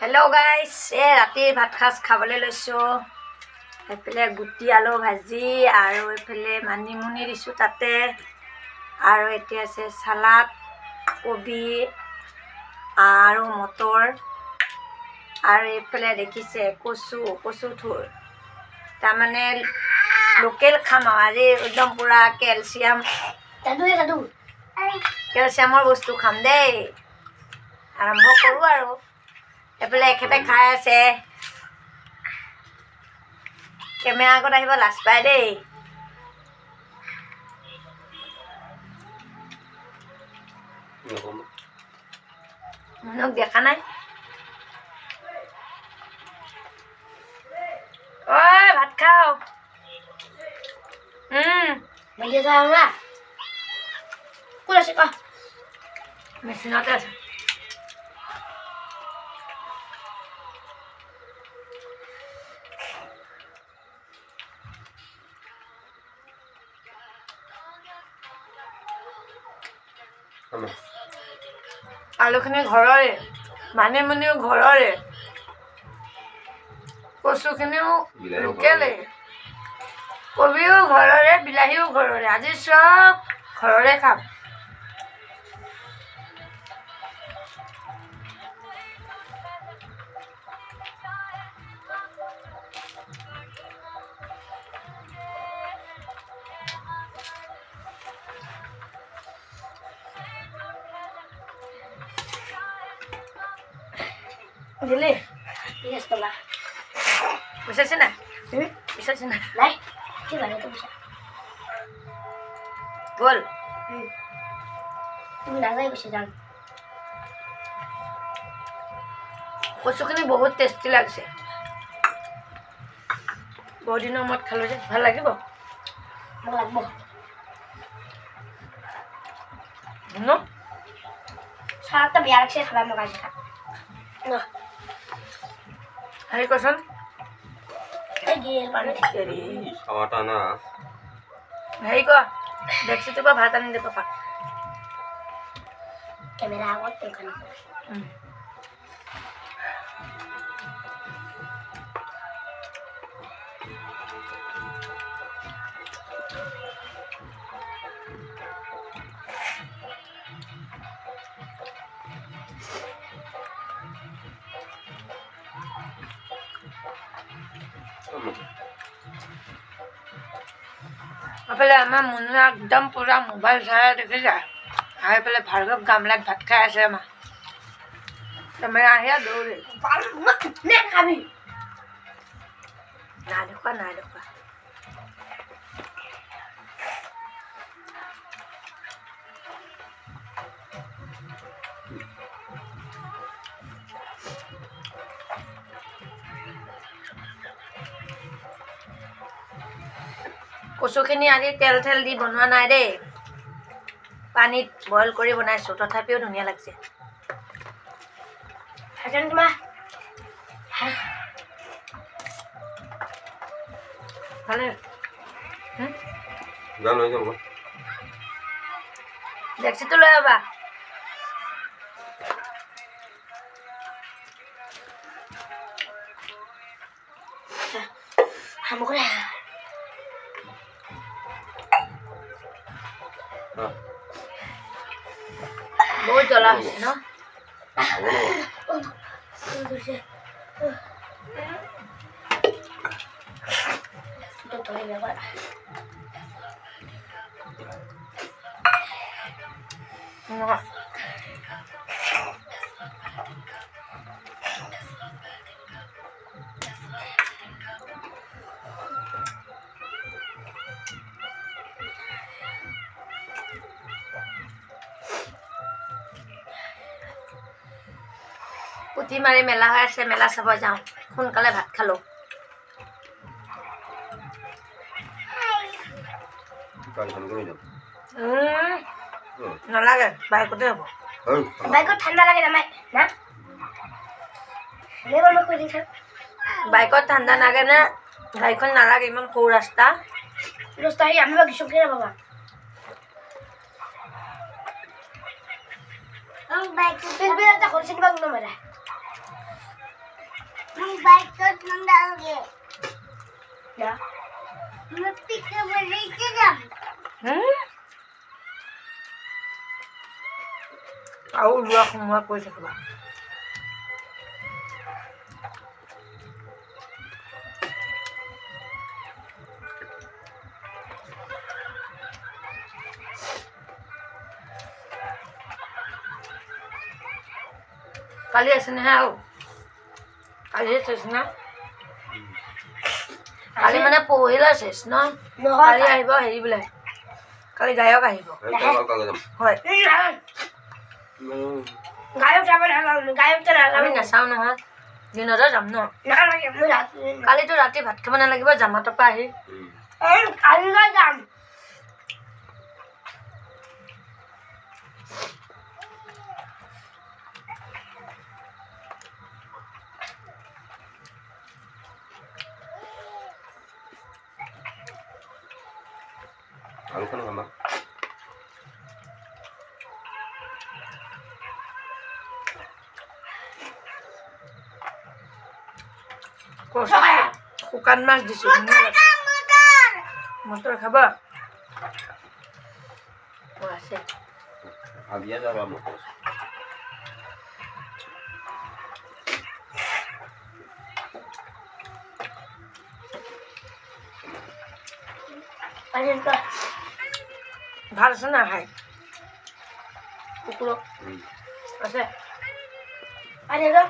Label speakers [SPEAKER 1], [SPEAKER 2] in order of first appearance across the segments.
[SPEAKER 1] Hello guys ए रातिर भात खास खाबले lasso एफाले गुटी आलू भाजी आरो एफाले मानिमुनि दिसु ताते आरो एते আছে सालाद कबि आरो मटर आरो एफाले देखिसे कचु थुर तामाने लोकल खाम आरे एकदम पूरा कैल्शियमर बस्तु खाम दे आरम्भ करू आरो एफाले एखेते खाय আছে केमेरा আগত আহিব লাজ পায় দেই মনক দেখা নাই ওই ভাত খাও
[SPEAKER 2] Bagi tahu lah. Kula sih kah?
[SPEAKER 1] mesin atas আলুখিনি ঘৰৰে মানিমুনিও ঘৰৰে কচুখিনিও লোকেলে কবিও ঘৰৰে বিলাহীও ঘৰৰে আজি সব ঘৰৰে খাম Dili.
[SPEAKER 2] Yes, pala.
[SPEAKER 1] Bisa sini? Bisa sini.
[SPEAKER 2] Lai, coba itu bisa.
[SPEAKER 1] Gol.
[SPEAKER 2] Ini nasi bisa jalan.
[SPEAKER 1] কচুখিনি বহুত টেষ্টি লাগছে বহুত দিনৰ মত খালো যে ভাল লাগিব
[SPEAKER 2] Mau lagi mau.
[SPEAKER 1] ন
[SPEAKER 2] Saat tu biar saya kalau mau kasih kan. Nah,
[SPEAKER 1] হেৰি কচোন
[SPEAKER 2] lagi mana?
[SPEAKER 1] হেৰি
[SPEAKER 3] খাওয়াটা না
[SPEAKER 1] হেৰি ক দেখছিটো পৰা ভাত আনি দে papa
[SPEAKER 2] Kamera awak tu kan.
[SPEAKER 1] এফালে আমাৰ মুনুৱে একদম পুৰা মোবাইল চাই দেখি যায় আৰু এফালে ভাৰ্গৱ গামলাত ভাত খাই আছে আমাৰ কেমেৰা আহি দৌৰে
[SPEAKER 2] Nek kami.
[SPEAKER 1] নাই দেখুৱা কচুখিনি আজি তেল দি বনোৱা নাই দেই পানীত বইল কৰি বনাইছো তথাপিও ধুনীয়া লাগছে
[SPEAKER 2] Hasan tu mah.
[SPEAKER 1] ভালে
[SPEAKER 3] জানো এই যাবো
[SPEAKER 1] দেখছিটো লৈ আবা
[SPEAKER 2] Kamu kena.
[SPEAKER 1] বহুত জ্বলা হৈছে ন
[SPEAKER 2] Itu tu ni apa?
[SPEAKER 1] নহয় পুঠি মাৰি মেলা হৈ আছে মেলা চাব যাওঁ সোনকালে ভাত খালো
[SPEAKER 3] কাল খান করে যাব
[SPEAKER 1] নালাগে বাইকতে হ'ব
[SPEAKER 2] Baik kau tanda lagi nama, nak? Ini kalau kau ini
[SPEAKER 1] বাইকত ঠাণ্ডা নাগে নে গাড়ীখন নালাগে ইমান সৰু ৰাস্তা
[SPEAKER 2] terus tadi kami bagi syukur ya bapak. Baik, biar tak kursi bang nomor dah. বাইকত নন্দালগে না মুক্তি কে বলিতে যাম
[SPEAKER 1] আৰু লোৱা সময় কৰি থাকিবা কালি আছে নহয় আৰু কালি শেষ না কালি মানে পৰহিলৈ শেষ ন কালি আহিব হেৰি বোলে কালি গায়ক আহিব হয়
[SPEAKER 2] গায়ক যাব না গায়ক তো
[SPEAKER 1] আমি নাচাওঁ নহয় দিনতে যাম ন
[SPEAKER 2] নালাগে মই ৰাতি
[SPEAKER 1] কালিতো ৰাতি ভাত খাব নালাগিব জামাতৰ পৰা আহি
[SPEAKER 2] কালি যাম
[SPEAKER 3] আলু খানা খাবা
[SPEAKER 1] শুকান মাছ দিছোঁ মটৰ খাব আছে
[SPEAKER 3] আবিয়া যাবা মোক
[SPEAKER 1] ভাল আছে না খাই কুকুৰ আছে
[SPEAKER 2] আরে গো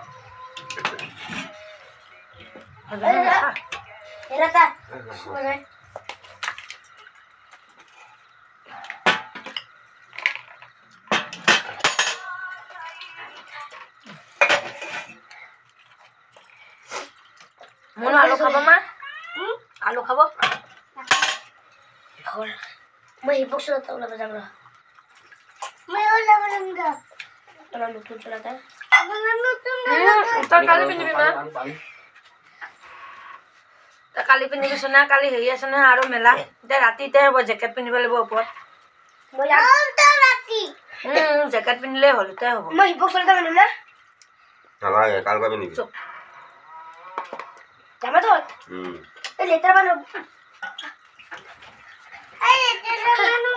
[SPEAKER 2] এরা তা ওরে
[SPEAKER 1] মন আলু খাব মা আলু খাব
[SPEAKER 2] মই বক্স তো ওলা যাম রা মই ওলা বলঙ্গা তোরা নতুন চলাতে আমার নতুন
[SPEAKER 1] তই কালি পিন্ধিবি মা তই কালি পিন্ধিবিচোন না কালি হেৰি আছে নহয় আৰু মেলা এতিয়া ৰাতিতে হ'ব জেকেট পিন্ধিব লাগিব ওপৰত
[SPEAKER 2] মই যাম তো রাতি
[SPEAKER 1] জেকেট পিন্ধিলে হ'ল এতিয়া হ'ব
[SPEAKER 2] মই বক্স চলাতে মানে না
[SPEAKER 3] নালাগে কাল পাবি নেকি
[SPEAKER 2] যাবা তো এই লেটার বানো এই লেটার বানো